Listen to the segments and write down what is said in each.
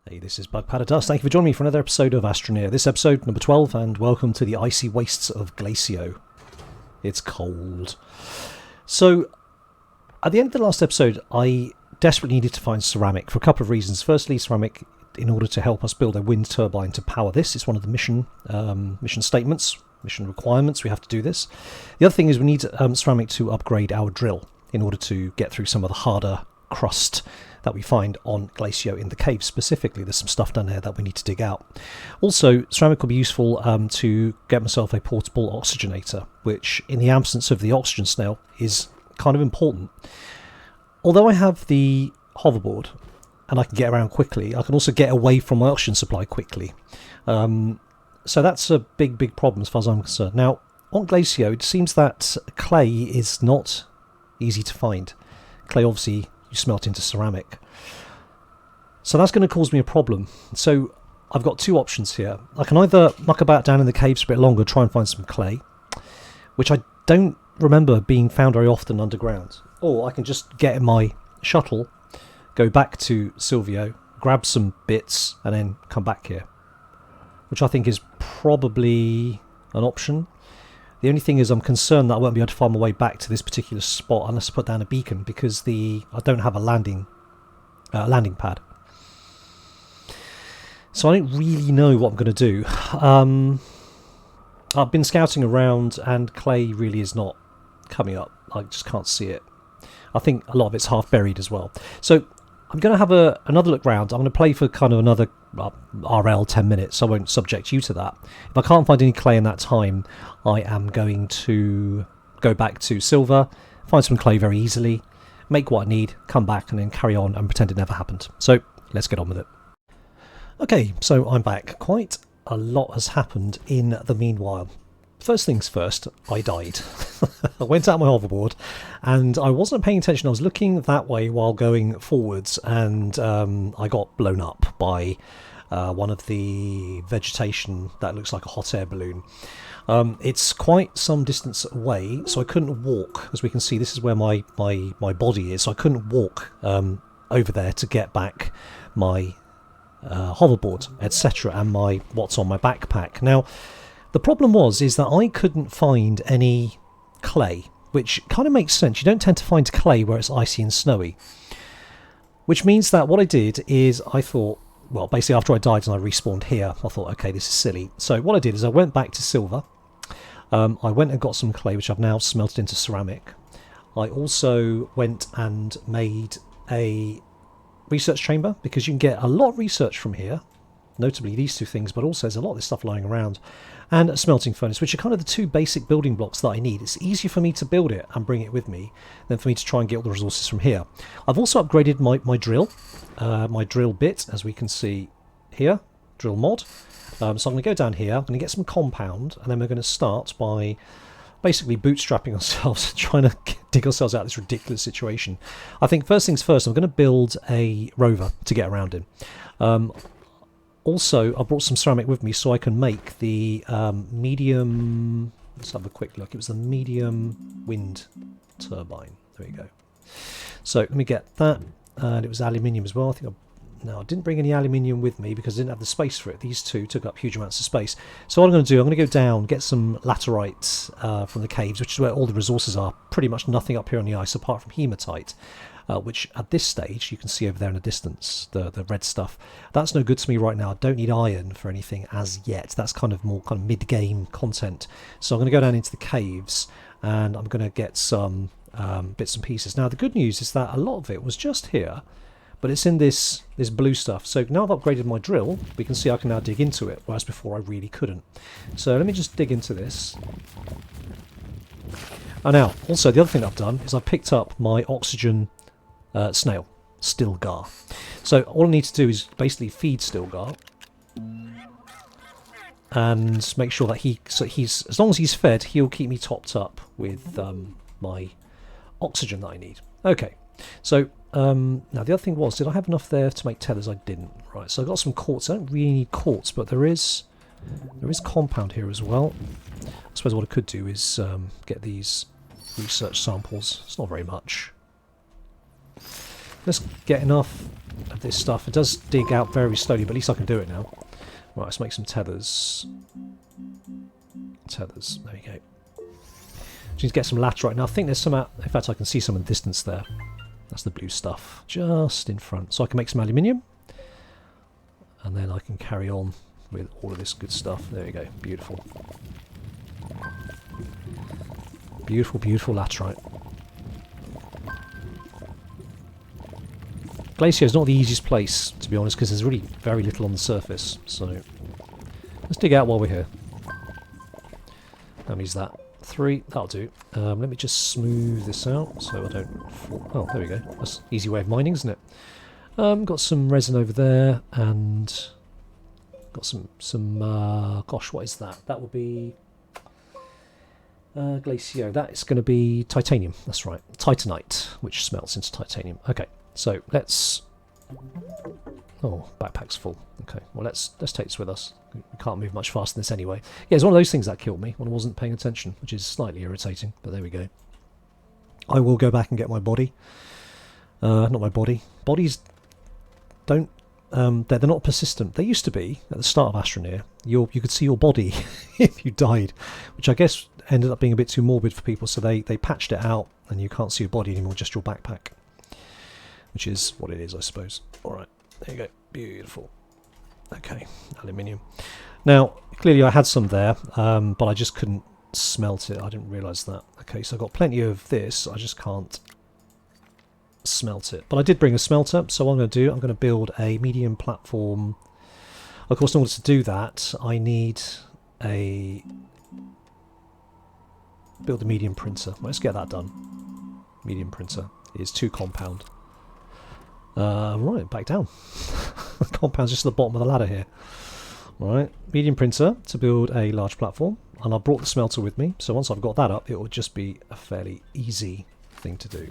Hey, this is BugPowderDust. Thank you for joining me for another episode of Astroneer. This episode, number 12, and welcome to the icy wastes of Glacio. It's cold. So, at the end of the last episode, I desperately needed to find ceramic for a couple of reasons. Firstly, ceramic in order to help us build a wind turbine to power this. It's one of the mission statements, mission requirements. We have to do this. The other thing is we need ceramic to upgrade our drill in order to get through some of the harder crust that we find on Glacio in the caves specifically. There's some stuff down there that we need to dig out. Also, ceramic will be useful to get myself a portable oxygenator, which in the absence of the oxygen snail is kind of important. Although I have the hoverboard and I can get around quickly, I can also get away from my oxygen supply quickly. So that's a big problem as far as I'm concerned. Now, on Glacio, it seems that clay is not easy to find. Clay, obviously, you smelt into ceramic. So that's going to cause me a problem. So I've got two options here. I can either muck about down in the caves for a bit longer, try and find some clay, which I don't remember being found very often underground. Or I can just get in my shuttle, go back to Silvio, grab some bits, and then come back here. Which I think is probably an option. The only thing is I'm concerned that I won't be able to find my way back to this particular spot unless I put down a beacon, because I don't have a landing pad. So I don't really know what I'm going to do. I've been scouting around and clay really is not coming up. I just can't see it. I think a lot of it's half buried as well. So I'm going to have another look round. I'm going to play for kind of another RL 10 minutes, so I won't subject you to that. If I can't find any clay in that time, I am going to go back to silver, find some clay very easily, make what I need, come back and then carry on and pretend it never happened. So let's get on with it. Okay, so I'm back. Quite a lot has happened in the meanwhile. First things first, I died. I went out my hoverboard and I wasn't paying attention. I was looking that way while going forwards, and I got blown up by one of the vegetation that looks like a hot air balloon. It's quite some distance away, so I couldn't walk. As we can see, this is where my body is, so I couldn't walk over there to get back my hoverboard, etc., and what's on my backpack. Now, the problem is that I couldn't find any clay, which kind of makes sense. You don't tend to find clay where it's icy and snowy. Which means that what I did is I thought, well, basically after I died and I respawned here, I thought, okay, this is silly. So what I did is I went back to silver. I went and got some clay, which I've now smelted into ceramic. I also went and made a research chamber, because you can get a lot of research from here. Notably these two things, but also there's a lot of this stuff lying around. And a smelting furnace, which are kind of the two basic building blocks that I need. It's easier for me to build it and bring it with me than for me to try and get all the resources from here. I've also upgraded my drill, my drill bit, as we can see here, drill mod. So I'm going to go down here, I'm going to get some compound, and then we're going to start by basically bootstrapping ourselves, trying to dig ourselves out of this ridiculous situation. I think first things first, I'm going to build a rover to get around in. Also, I brought some ceramic with me so I can make the medium... Let's have a quick look. It was the medium wind turbine. There we go. So let me get that. And it was aluminium as well. I didn't bring any aluminium with me because I didn't have the space for it. These two took up huge amounts of space. So what I'm going to do, I'm going to go down, get some laterite from the caves, which is where all the resources are. Pretty much nothing up here on the ice apart from hematite. Which at this stage you can see over there in the distance, the red stuff. That's no good to me right now. I don't need iron for anything as yet. That's kind of more kind of mid-game content. So I'm going to go down into the caves and I'm going to get some bits and pieces. Now the good news is that a lot of it was just here, but it's in this blue stuff. So now I've upgraded my drill, we can see I can now dig into it, whereas before I really couldn't. So let me just dig into this. And now, also the other thing I've done is I picked up my oxygen snail, Stilgar. So all I need to do is basically feed Stilgar and make sure that he's as long as he's fed, he'll keep me topped up with my oxygen that I need. Okay, so now the other thing was, did I have enough there to make tethers? I didn't. Right, so I got some quartz. I don't really need quartz, but there is compound here as well. I suppose what I could do is get these research samples. It's not very much. Let's get enough of this stuff. It does dig out very slowly, but at least I can do it now. Right, let's make some tethers. Tethers, there you go. Just need to get some laterite. Now I think there's some out, in fact I can see some in the distance there. That's the blue stuff, just in front. So I can make some aluminium. And then I can carry on with all of this good stuff. There you go, beautiful. Beautiful, beautiful laterite. Glacier is not the easiest place, to be honest, because there's really very little on the surface. So let's dig out while we're here. How many is that? 3, that'll do. Let me just smooth this out so I don't fall. Oh, there we go. That's an easy way of mining, isn't it? Got some resin over there, and got some gosh, what is that? That will be glacier. That is going to be titanium. That's right, titanite, which smelts into titanium. Okay, so let's. Oh, backpack's full. Okay, well let's take this with us. We can't move much faster than this anyway. Yeah, it's one of those things that killed me when I wasn't paying attention, which is slightly irritating, but there we go. I will go back and get my body. Not my body. Bodies don't... they're not persistent. They used to be, at the start of Astroneer. You could see your body if you died, which I guess ended up being a bit too morbid for people, so they patched it out, and you can't see your body anymore, just your backpack. Which is what it is, I suppose. Alright, there you go. Beautiful. Okay, aluminium. Now, clearly I had some there, but I just couldn't smelt it. I didn't realise that. Okay, so I've got plenty of this. I just can't smelt it. But I did bring a smelter, so what I'm going to do, I'm going to build a medium platform. Of course, in order to do that, I need build a medium printer. Let's get that done. Medium printer is 2 compound. Right, back down. Compound's just at the bottom of the ladder here. Right, medium printer to build a large platform, and I brought the smelter with me, so once I've got that up, it will just be a fairly easy thing to do.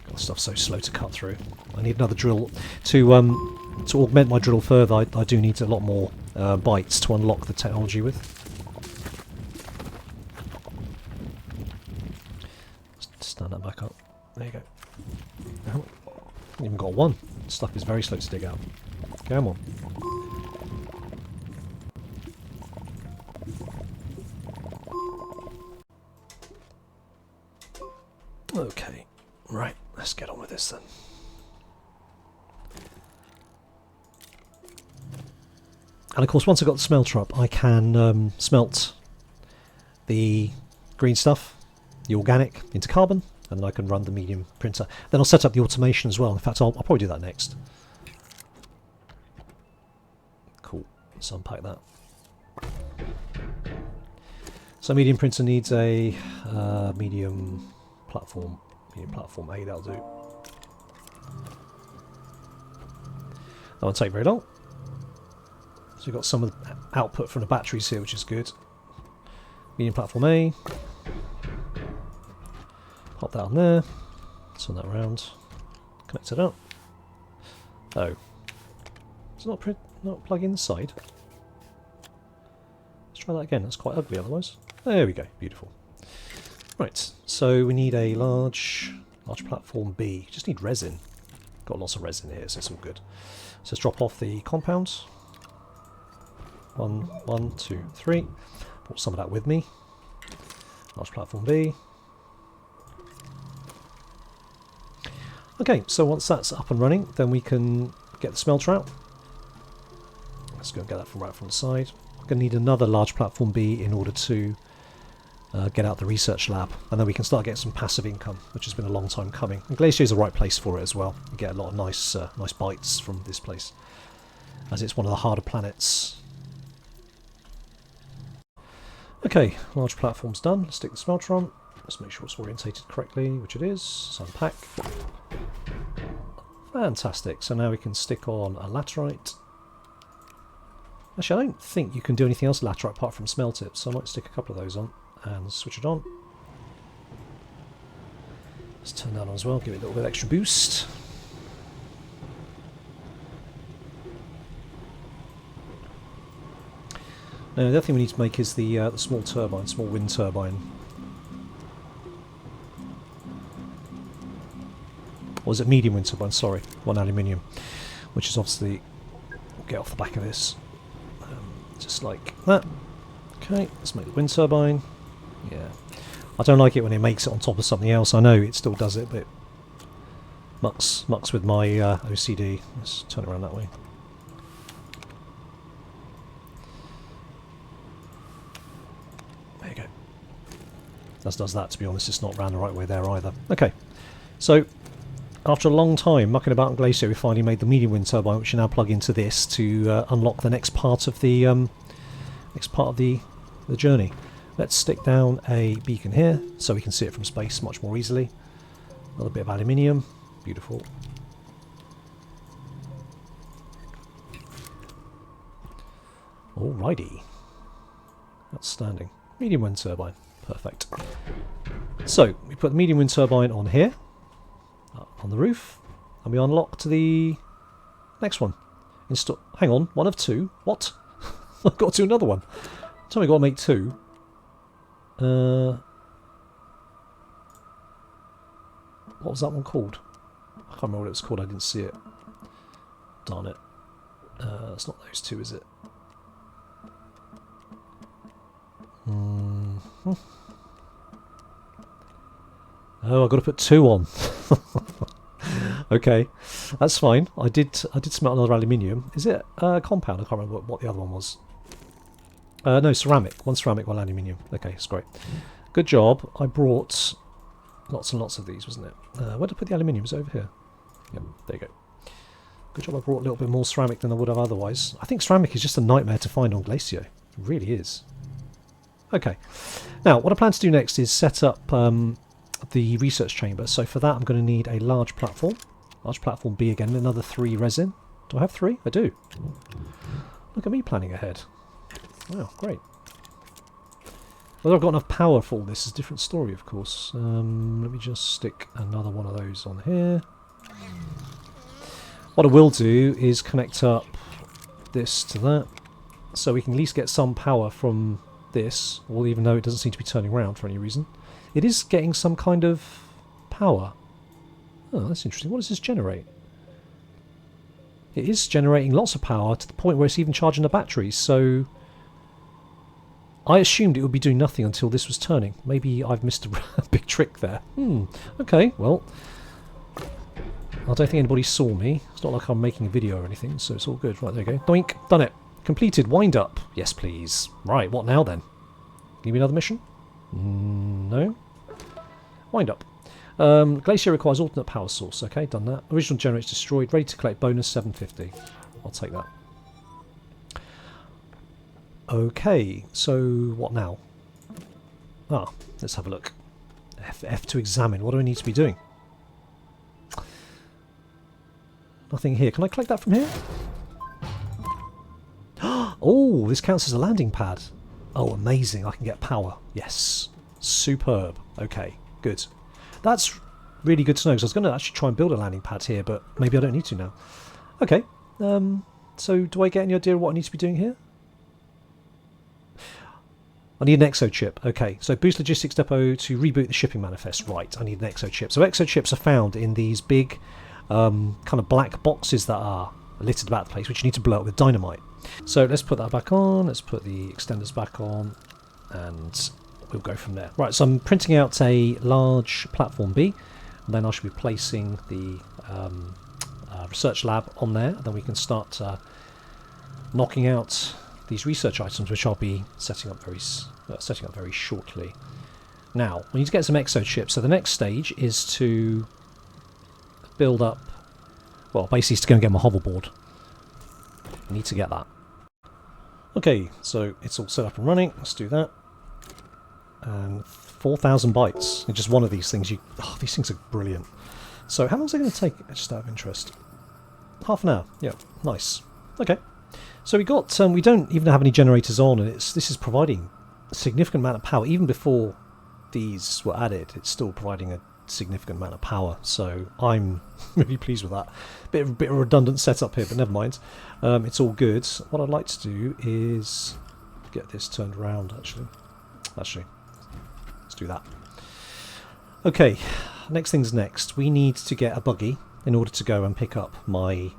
God, stuff's so slow to cut through. I need another drill to augment my drill further. I do need a lot more bytes to unlock the technology with. Stand that back up. There you go. Oh, haven't even got one. Stuff is very slow to dig out. Come on. Okay. Right. Let's get on with this then. And of course, once I've got the smelter up, I can smelt the green stuff, the organic, into carbon, and then I can run the medium printer. Then I'll set up the automation as well. In fact, I'll probably do that next. Cool. Let's unpack that. So medium printer needs a medium platform A, that'll do. That won't take very long. So we've got some of the output from the batteries here, which is good. Medium platform A. Pop that on there. Turn that around. Connect it up. Oh. Does it not plug inside? Let's try that again. That's quite ugly otherwise. There we go. Beautiful. Right. So we need a large platform B. Just need resin. Got lots of resin here, so it's all good. So let's drop off the compounds. 1, 2, 3. Brought some of that with me. Large platform B. Okay, so once that's up and running, then we can get the smelter out. Let's go and get that from right from the side. We're going to need another large platform B in order to get out the research lab, and then we can start getting some passive income, which has been a long time coming. And Glacier is the right place for it as well. You get a lot of nice bites from this place, as it's one of the harder planets. Okay, large platform's done. Let's stick the smelter on. Let's make sure it's orientated correctly, which it is. So unpack. Fantastic. So now we can stick on a laterite. Actually, I don't think you can do anything else with laterite apart from smelt it, so I might stick a couple of those on and switch it on. Let's turn that on as well, give it a little bit of extra boost. Now, the other thing we need to make is the small turbine, small wind turbine. Or is it medium wind turbine? Sorry, 1 aluminium, which is obviously get off the back of this, just like that. Okay, let's make the wind turbine. Yeah, I don't like it when it makes it on top of something else. I know it still does it, but it mucks with my OCD. Let's turn it around that way. There you go. That does that, to be honest. It's not round the right way there either. Okay, so after a long time mucking about on Glacier, we finally made the medium wind turbine, which you now plug into this to unlock the next part of the journey. Let's stick down a beacon here so we can see it from space much more easily. Another bit of aluminium, beautiful. Alrighty, outstanding. Medium wind turbine, perfect. So we put the medium wind turbine on here, on the roof, and we unlock to the next one. Hang on, 1 of 2. What? I've got to do another one. Tell me, I've got to make 2. What was that one called? I can't remember what it was called. I didn't see it. Darn it. It's not those 2, is it? Oh, I've got to put 2 on. Okay, that's fine. I did smelt another aluminium. Is it compound? I can't remember what the other one was. No, ceramic. 1 ceramic, 1 aluminium. Okay, it's great. Good job. I brought lots and lots of these, wasn't it? Where did I put the aluminium? It was over here. Yep, there you go. Good job I brought a little bit more ceramic than I would have otherwise. I think ceramic is just a nightmare to find on Glacier. It really is. Okay. Now, what I plan to do next is set up the research chamber. So for that, I'm going to need a large platform. Large platform B again, another 3 resin. Do I have 3? I do. Look at me planning ahead. Wow, great. Whether I've got enough power for all this is a different story, of course. Let me just stick another one of those on here. What I will do is connect up this to that, so we can at least get some power from this, or even though it doesn't seem to be turning around for any reason. It is getting some kind of power. Oh, that's interesting. What does this generate? It is generating lots of power to the point where it's even charging the batteries, so I assumed it would be doing nothing until this was turning. Maybe I've missed a big trick there. Okay, well, I don't think anybody saw me. It's not like I'm making a video or anything, so it's all good. Right, there you go. Doink, done it. Completed. Wind up. Yes, please. Right, what now then? Give me another mission? No. Wind up. Glacier requires alternate power source. Okay, done that. Original generator's destroyed. Ready to collect bonus 750. I'll take that. Okay, so what now? Ah, let's have a look. F to examine. What do I need to be doing? Nothing here. Can I collect that from here? Oh, this counts as a landing pad. Oh, amazing. I can get power. Yes. Superb. Okay, good. That's really good to know, because I was going to actually try and build a landing pad here, but maybe I don't need to now. Okay. So do I get any idea of what I need to be doing here? I need an exo chip. Okay, so boost logistics depot to reboot the shipping manifest. Right, I need an exo chip. So exo chips are found in these big kind of black boxes that are littered about the place, which you need to blow up with dynamite. So let's put that back on. Let's put the extenders back on, and we'll go from there. Right, so I'm printing out a large platform B, and then I should be placing the research lab on there. And then we can start knocking out these research items, which I'll be setting up very shortly. Now, we need to get some exo chips. So the next stage is to build up, well, basically to go and get my hoverboard. I need to get that. Okay, so it's all set up and running. Let's do that. And 4,000 bytes in just one of these things. These things are brilliant. So how long is it going to take, just out of interest? Half an hour. Yeah, nice. Okay. So we don't even have any generators on, and this is providing a significant amount of power. Even before these were added, it's still providing a significant amount of power. So I'm really pleased with that. Bit of a redundant setup here, but never mind. It's all good. What I'd like to do is get this turned around. Actually, let's do that. Okay, next thing's next. We need to get a buggy in order to go and pick up my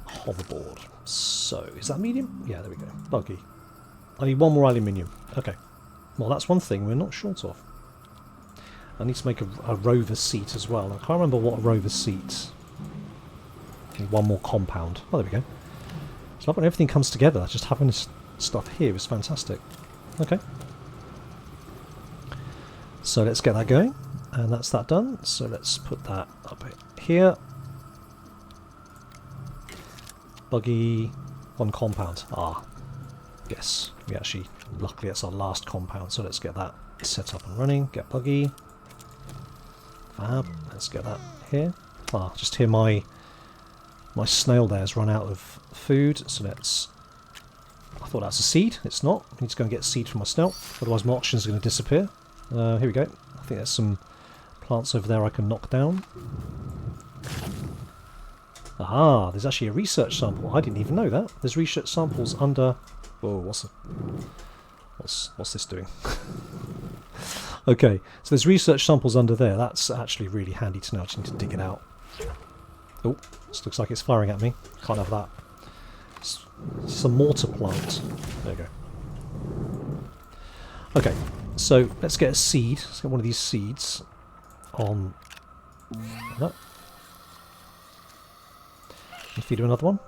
hoverboard. So, is that medium? Yeah, there we go. Buggy. I need one more aluminium. Okay. Well, that's one thing we're not short of. I need to make a rover seat as well. I can't remember what a rover seat. Need one more compound. Oh, there we go. It's like when everything comes together. Just having this stuff here is fantastic. Okay. So let's get that going. And that's that done. So let's put that up here. Buggy, one compound. Ah, yes. We actually, luckily it's our last compound. So let's get that set up and running. Get buggy. Fab. Let's get that here. Ah, just hear my snail there has run out of food. So let's... I thought that's a seed. It's not. I need to go and get a seed from my snail. Otherwise my oxygen's going to disappear. Here we go. I think there's some plants over there I can knock down. Ah, there's actually a research sample. I didn't even know that. There's research samples under... Whoa, what's this doing? Okay, so there's research samples under there. That's actually really handy to know. I just need to dig it out. Oh, this looks like it's firing at me. Can't have that. It's a mortar plant. There you go. Okay, so let's get a seed. Let's get one of these seeds on that. And feed him another one.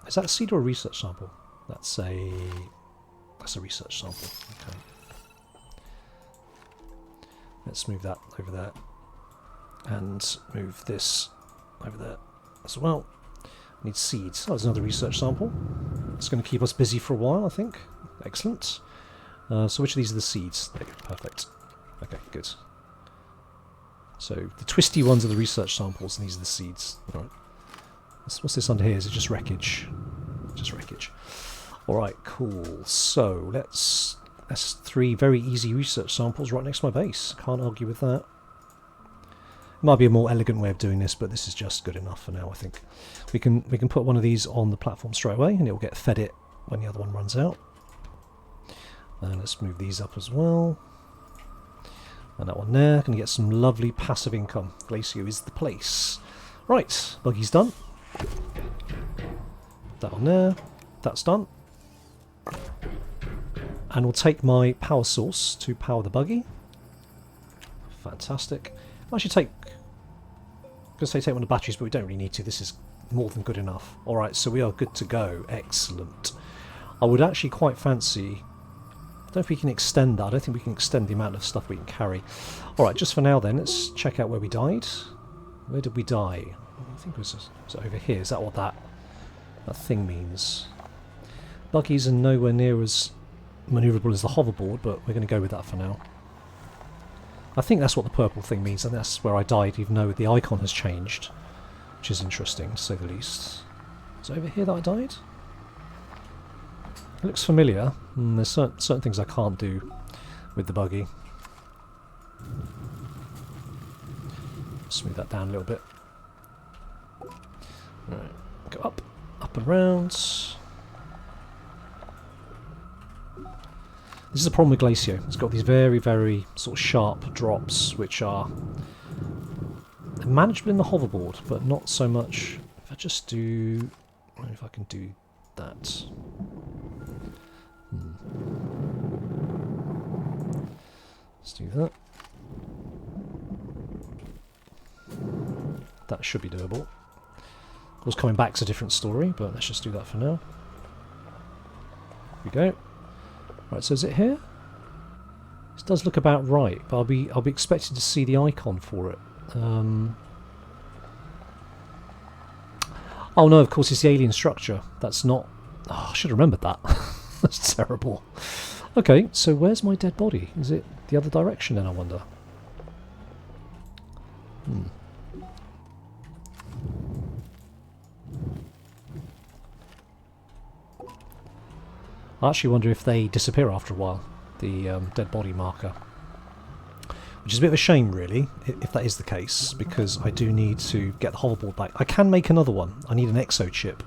Is that a seed or a research sample? That's a research sample. Okay. Let's move that over there. And move this over there as well. Need seeds. Oh, there's another research sample. It's going to keep us busy for a while, I think. Excellent. So which of these are the seeds? There you go. Perfect. Okay, good. So the twisty ones are the research samples, and these are the seeds. All right. What's this under here? Is it just wreckage? Just wreckage. Alright, cool. So, that's 3 very easy research samples right next to my base. Can't argue with that. Might be a more elegant way of doing this, but this is just good enough for now, I think. We can put one of these on the platform straight away, and it will get fed it when the other one runs out. And let's move these up as well. And that one there. Going to get some lovely passive income. Glacio is the place. Right, buggy's done. That one there. That's done. And we'll take my power source to power the buggy. Fantastic. I'll actually take... I'm going to say take one of the batteries, but we don't really need to. This is more than good enough. Alright, so we are good to go. Excellent. I would actually quite fancy... I don't know if we can extend that. I don't think we can extend the amount of stuff we can carry. Alright, just for now then, let's check out where we died. Where did we die? I think it was over here. Is that what that thing means? Buggies are nowhere near as manoeuvrable as the hoverboard, but we're going to go with that for now. I think that's what the purple thing means, and that's where I died, even though the icon has changed, which is interesting, to say the least. Is it over here that I died? It looks familiar. There's certain things I can't do with the buggy. Smooth that down a little bit. Right, go up and round. This is a problem with Glacio. It's got these very, very sort of sharp drops, which are manageable in the hoverboard, but not so much. If I just do... I don't know if I can do that. Let's do that. That should be doable. Of course, coming back's a different story, but let's just do that for now. Here we go. Right, so is it here? This does look about right, but I'll be expecting to see the icon for it. Oh no, of course it's the alien structure. That's not... Oh, I should have remembered that. That's terrible. Okay, so where's my dead body? Is it the other direction then, I wonder? I actually wonder if they disappear after a while, the dead body marker. Which is a bit of a shame, really, if that is the case, because I do need to get the hoverboard back. I can make another one. I need an exo chip,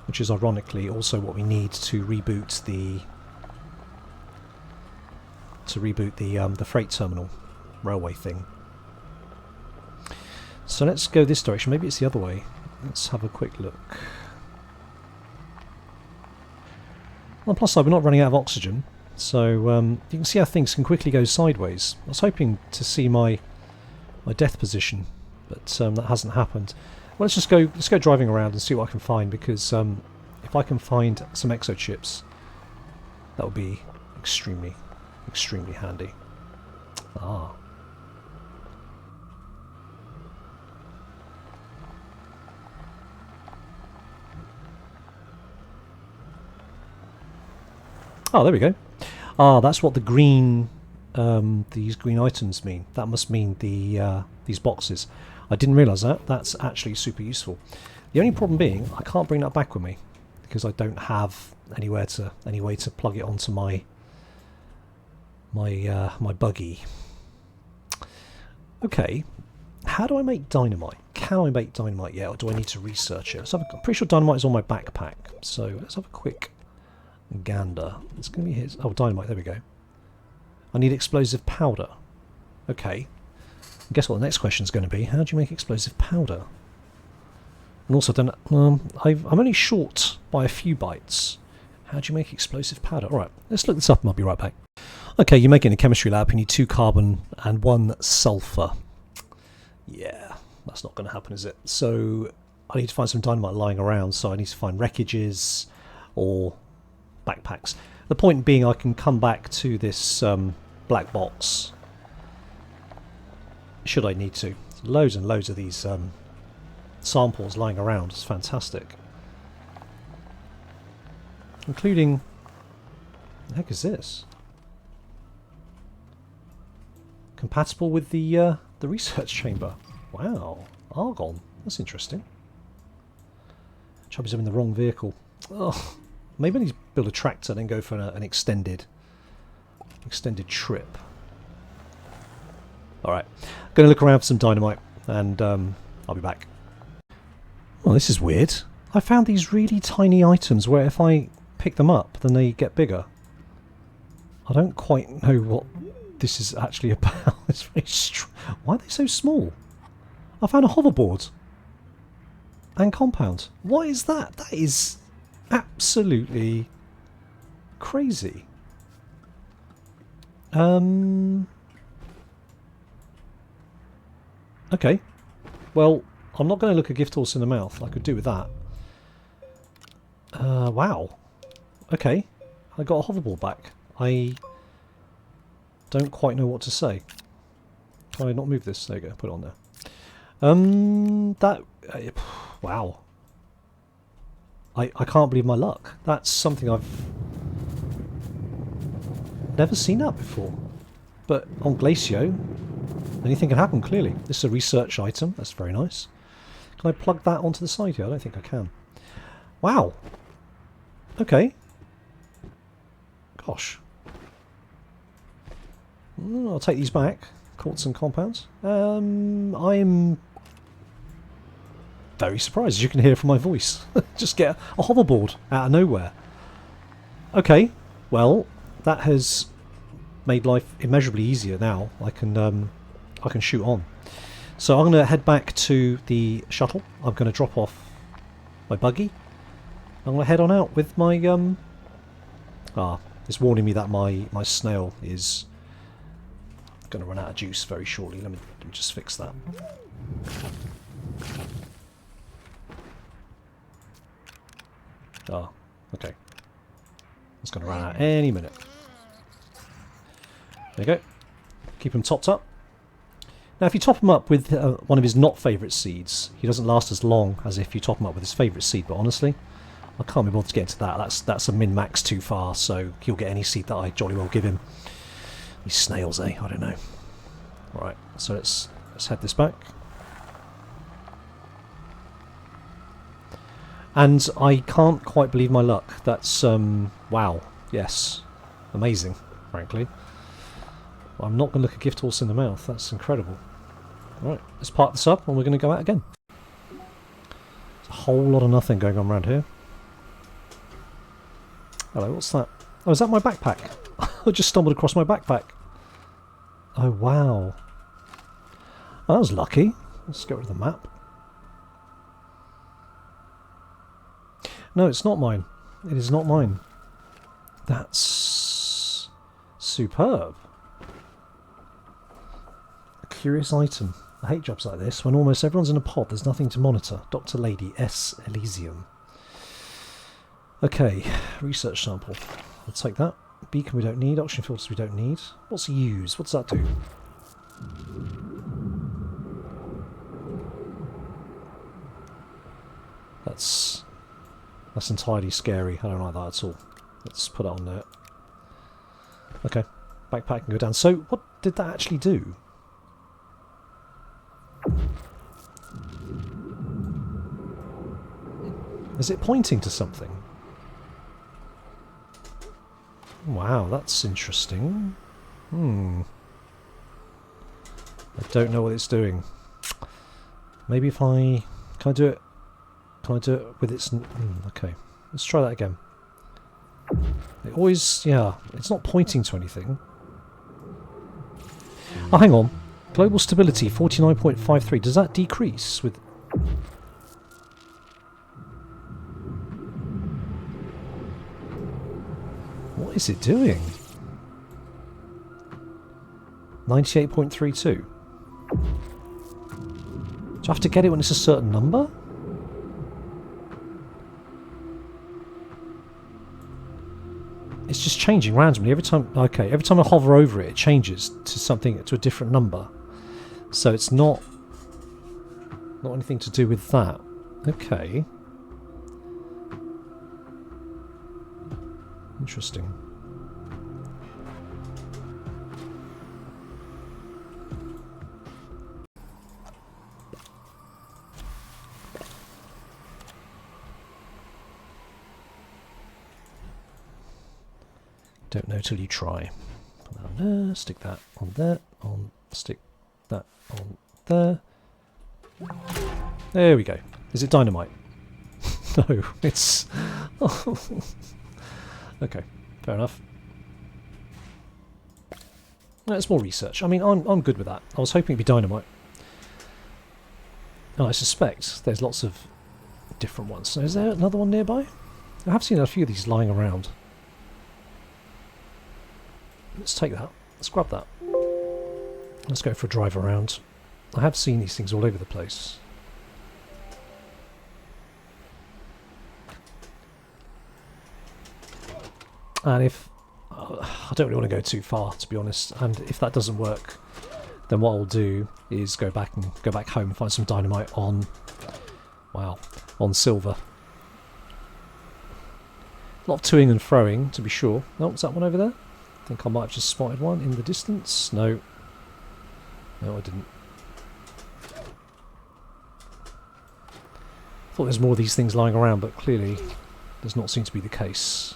which is ironically also what we need to reboot the freight terminal railway thing. So let's go this direction. Maybe it's the other way. Let's have a quick look. On the plus side, we're not running out of oxygen, so you can see how things can quickly go sideways. I was hoping to see my death position, but that hasn't happened. Well, let's go driving around and see what I can find, because if I can find some exochips, that would be extremely, extremely handy. Ah. Oh, there we go. Ah, that's what the green, these green items mean. That must mean these boxes. I didn't realise that. That's actually super useful. The only problem being, I can't bring that back with me because I don't have any way to plug it onto my buggy. Okay, how do I make dynamite? Can I make dynamite yet, or do I need to research it? I'm pretty sure dynamite is on my backpack, so let's have a quick gander. It's going to be his. Oh, dynamite. There we go. I need explosive powder. Okay. Guess what the next question is going to be? How do you make explosive powder? And also, I'm only short by a few bytes. How do you make explosive powder? All right, let's look this up, and I'll be right back. Okay, you make it in a chemistry lab. You need 2 carbon and 1 sulfur. Yeah, that's not going to happen, is it? So I need to find some dynamite lying around. So I need to find wreckages or backpacks. The point being, I can come back to this black box should I need to. Loads and loads of these samples lying around. It's fantastic, including, the heck is this? Compatible with the research chamber. Wow, argon. That's interesting. Trouble is I'm in the wrong vehicle. Oh. Maybe I need to build a tractor and then go for an extended trip. Alright, going to look around for some dynamite, and I'll be back. Well, this is weird. I found these really tiny items where if I pick them up, then they get bigger. I don't quite know what this is actually about. It's very Why are they so small? I found a hoverboard and compound. What is that? That is absolutely crazy. Okay. Well, I'm not going to look a gift horse in the mouth. I could do with that. Wow. Okay. I got a hoverboard back. I don't quite know what to say. Can I not move this? There you go. Put it on there. Wow. I can't believe my luck. That's something I've never seen that before. But on Glacio, anything can happen, clearly. This is a research item. That's very nice. Can I plug that onto the side here? I don't think I can. Wow. Okay. Gosh. I'll take these back. Quartz and compounds. I'm very surprised, as you can hear from my voice. Just get a hoverboard out of nowhere. Okay, well, that has made life immeasurably easier now. I can shoot on. So I'm going to head back to the shuttle. I'm going to drop off my buggy. I'm going to head on out with my it's warning me that my snail is going to run out of juice very shortly. Let me just fix that. Oh, okay. It's going to run out any minute. There you go. Keep him topped up. Now, if you top him up with one of his not favourite seeds, he doesn't last as long as if you top him up with his favourite seed. But honestly, I can't be bothered to get into that. That's a min-max too far, so he'll get any seed that I jolly well give him. These snails, eh? I don't know. Right, so let's head this back. And I can't quite believe my luck. That's, wow. Yes. Amazing, frankly. I'm not going to look a gift horse in the mouth. That's incredible. Right, let's park this up and we're going to go out again. There's a whole lot of nothing going on around here. Hello, what's that? Oh, is that my backpack? I just stumbled across my backpack. Oh, wow. That was lucky. Let's get rid of the map. No, it's not mine. It is not mine. That's superb. A curious item. I hate jobs like this. When almost everyone's in a pod, there's nothing to monitor. Dr. Lady S. Elysium. Okay, research sample. I'll take that. Beacon we don't need. Oxygen filters we don't need. What's use? What does that do? That's entirely scary. I don't like that at all. Let's put it on there. Okay, backpack can go down. So what did that actually do? Is it pointing to something? Wow, that's interesting. I don't know what it's doing. Maybe if I... Can I do it? Can I do it with its... okay, let's try that again. It always... yeah, it's not pointing to anything. Oh, hang on. Global stability, 49.53. Does that decrease with... What is it doing? 98.32. Do I have to get it when it's a certain number? It's just changing randomly every time. Okay, every time I hover over it, it changes to something, to a different number. So it's not anything to do with that. Okay. Interesting. Don't know till you try. Put that on there, stick that on there, stick that on there. There we go. Is it dynamite? No, it's... okay, fair enough. That's more research. I mean, I'm good with that. I was hoping it'd be dynamite. And I suspect there's lots of different ones. So is there another one nearby? I have seen a few of these lying around. Let's take that. Let's grab that. Let's go for a drive around. I have seen these things all over the place. And if... I don't really want to go too far, to be honest. And if that doesn't work, then what I'll do is go back home and find some dynamite on... wow, on silver. A lot of toing and froing, to be sure. Oh, is that one over there? I think I might have just spotted one in the distance. No. No, I didn't. Thought there's more of these things lying around, but clearly does not seem to be the case.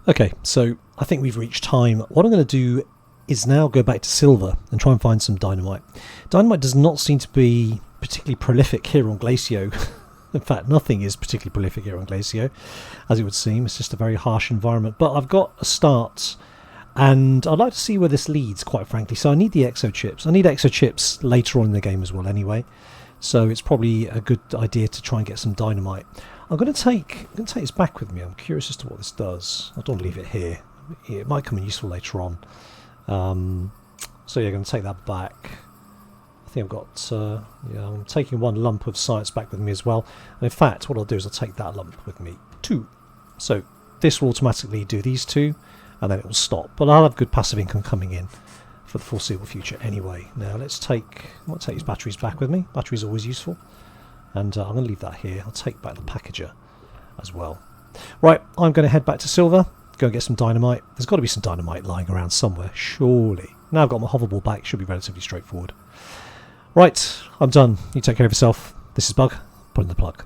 Okay, so I think we've reached time. What I'm going to do is now go back to silver and try and find some dynamite. Dynamite does not seem to be particularly prolific here on Glacio. In fact, nothing is particularly prolific here on Glacio, as it would seem. It's just a very harsh environment. But I've got a start, and I'd like to see where this leads, quite frankly. So I need the exo chips. I need exo chips later on in the game as well anyway. So it's probably a good idea to try and get some dynamite. I'm going to take this back with me. I'm curious as to what this does. I don't want to leave it here. It might come in useful later on. So yeah, I'm going to take that back. I think I've got... yeah, I'm taking one lump of science back with me as well. And in fact, what I'll do is I'll take that lump with me too. So this will automatically do these two, and then it will stop. But I'll have good passive income coming in for the foreseeable future anyway. Now let's take... I might take these batteries back with me. Batteries are always useful. And I'm going to leave that here. I'll take back the packager as well. Right, I'm going to head back to silver, go and get some dynamite. There's got to be some dynamite lying around somewhere, surely. Now I've got my hoverball back, should be relatively straightforward. Right, I'm done. You take care of yourself. This is Bug, putting the plug.